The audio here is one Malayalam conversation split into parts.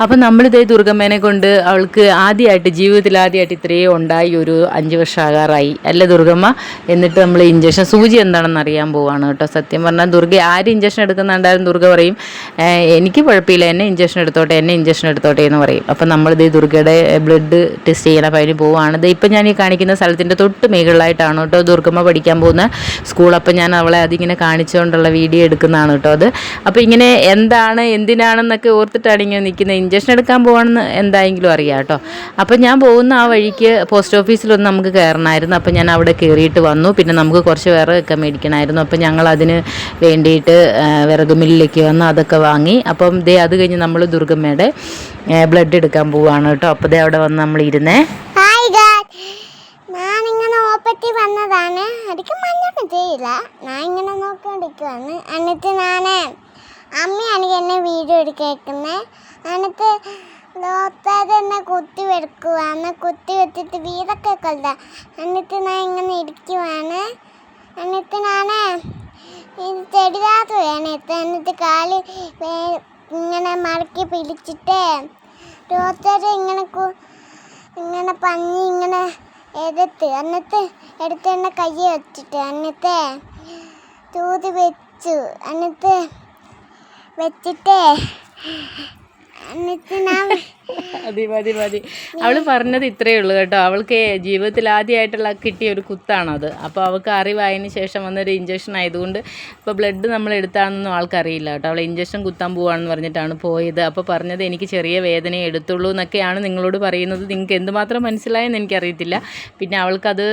അപ്പം നമ്മളിതേ ദുർഗമ്മേനെ കൊണ്ട് അവൾക്ക് ആദ്യമായിട്ട് ജീവിതത്തിൽ ആദ്യമായിട്ട് ഇത്രയും ഉണ്ടായി ഒരു 5 വർഷം ആകാറായി അല്ലേ ദുർഗമ്മ. എന്നിട്ട് നമ്മൾ ഇഞ്ചക്ഷൻ സൂചി എന്താണെന്ന് അറിയാൻ പോവാണ് കേട്ടോ. സത്യം പറഞ്ഞാൽ ദുർഗ ആര് ഇഞ്ചക്ഷൻ എടുക്കുന്നുണ്ടായിരുന്നു ദുർഗ പറയും എനിക്ക് കുഴപ്പമില്ല, എന്നെ ഇഞ്ചക്ഷൻ എടുത്തോട്ടെ എന്ന് പറയും. അപ്പം നമ്മളിതേ ദുർഗയുടെ ബ്ലഡ് ടെസ്റ്റ് ചെയ്യണം, അപ്പം അതിന് പോവാണ്. ഇത് ഇപ്പം ഞാൻ ഈ കാണിക്കുന്ന സ്ഥലത്തിൻ്റെ തൊട്ട് മേകളിലായിട്ടാണ് കേട്ടോ ദുർഗമ്മ പഠിക്കാൻ പോകുന്ന സ്കൂൾ. അപ്പം ഞാൻ അവളെ അതിങ്ങനെ കാണിച്ചുകൊണ്ടുള്ള വീഡിയോ എടുക്കുന്നതാണ് കേട്ടോ അത്. അപ്പോൾ ഇങ്ങനെ എന്തിനാണെന്നൊക്കെ ഓർത്തിട്ടാണ് ഇങ്ങനെ നിൽക്കുന്നത്. ഇഞ്ചക്ഷൻ എടുക്കാൻ പോകണമെന്ന് എന്തായെങ്കിലും അറിയാം കേട്ടോ. അപ്പം ഞാൻ പോകുന്ന ആ വഴിക്ക് പോസ്റ്റ് ഓഫീസിലൊന്ന് നമുക്ക് കയറണമായിരുന്നു. അപ്പം ഞാൻ അവിടെ കയറിയിട്ട് വന്നു. പിന്നെ നമുക്ക് കുറച്ച് വിറകൊക്കെ മേടിക്കണമായിരുന്നു. അപ്പം ഞങ്ങൾ അതിന് വേണ്ടിയിട്ട് വിറക് മില്ലിലേക്ക് വന്ന് അതൊക്കെ വാങ്ങി. അപ്പം ദേ അത് കഴിഞ്ഞ് നമ്മൾ ദുർഗമ്മയുടെ ബ്ലഡ് എടുക്കാൻ പോവുകയാണ് കേട്ടോ. അപ്പോൾ ദേ അവിടെ വന്ന് നമ്മൾ ഇരുന്നേ. ഞാനിങ്ങനെ ഓപ്പറ്റി വന്നതാണ്. എനിക്ക് മഞ്ഞൊന്നും ചെയ്യില്ല. ഞാൻ ഇങ്ങനെ നോക്കിക്കൊണ്ടിരിക്കുവാണ്. എന്നിട്ട് അമ്മയാണ് എന്നെ വീഡിയോ എടുക്കുന്നത്. എന്നിട്ട് ഡോക്ടർ എന്നെ കുത്തി വെക്കുവാണ്. കുത്തി വെച്ചിട്ട് വീടൊക്കെ കൊണ്ട. എന്നിട്ട് ഞാൻ ഇങ്ങനെ ഇരിക്കുവാണ്. എന്നിട്ട് ഇത് ചെടികാത്ത് വേണിട്ട് എന്നിട്ട് കാല് ഇങ്ങനെ മടക്കി പിടിച്ചിട്ട് ഡോക്ടർ ഇങ്ങനെ പഞ്ഞി ഇങ്ങനെ എടുത്ത് എന്നെ കൈ വെച്ചിട്ട് എന്നിട്ട് തൂതി വെച്ചു. എന്നിട്ട് മതി. അവൾ പറഞ്ഞത് ഇത്രയേ ഉള്ളൂ കേട്ടോ. അവൾക്ക് ജീവിതത്തിൽ ആദ്യമായിട്ടുള്ള കിട്ടിയ ഒരു കുത്താണത്. അപ്പോൾ അവൾക്ക് അറിവായതിന് ശേഷം വന്നൊരു ഇഞ്ചക്ഷൻ ആയതുകൊണ്ട് ഇപ്പോൾ ബ്ലഡ് നമ്മൾ എടുത്താണെന്നൊന്നും ആൾക്കറിയില്ല കേട്ടോ. അവൾ ഇഞ്ചക്ഷൻ കുത്താൻ പോവാണെന്ന് പറഞ്ഞിട്ടാണ് പോയത്. അപ്പോൾ പറഞ്ഞത് എനിക്ക് ചെറിയ വേദനയെ എടുത്തുള്ളൂ എന്നൊക്കെയാണ് നിങ്ങളോട് പറയുന്നത്. നിങ്ങൾക്ക് എന്തുമാത്രം മനസ്സിലായെന്ന് എനിക്കറിയത്തില്ല. പിന്നെ അവൾക്കത്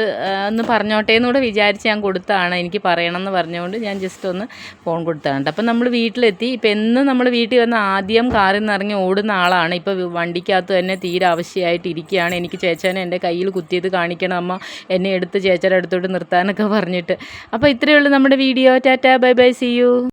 ഒന്ന് പറഞ്ഞോട്ടെ എന്നൂടെ വിചാരിച്ച് ഞാൻ കൊടുത്തതാണ്. എനിക്ക് പറയണമെന്ന് പറഞ്ഞുകൊണ്ട് ഞാൻ ജസ്റ്റ് ഒന്ന് ഫോൺ കൊടുത്തതാണ്. അപ്പം നമ്മൾ വീട്ടിലെത്തി. ഇപ്പം എന്ന് നമ്മൾ വീട്ടിൽ വന്ന് ആദ്യം കാറിൽ നിന്ന് ഇറങ്ങി ഓടുന്ന ആളാണ്. ഇപ്പോൾ വണ്ടിക്കകത്ത് തന്നെ തീരെ ആവശ്യമായിട്ടിരിക്കുകയാണ്. എനിക്ക് ചേച്ചനെ എൻ്റെ കയ്യിൽ കുത്തിയത് കാണിക്കണം അമ്മ, എന്നെ എടുത്ത് ചേച്ചയുടെ അടുത്തോട്ട് നിർത്താനൊക്കെ പറഞ്ഞിട്ട്. അപ്പോൾ ഇത്രയേ ഉള്ളൂ നമ്മുടെ video. Tata, bye bye, see U.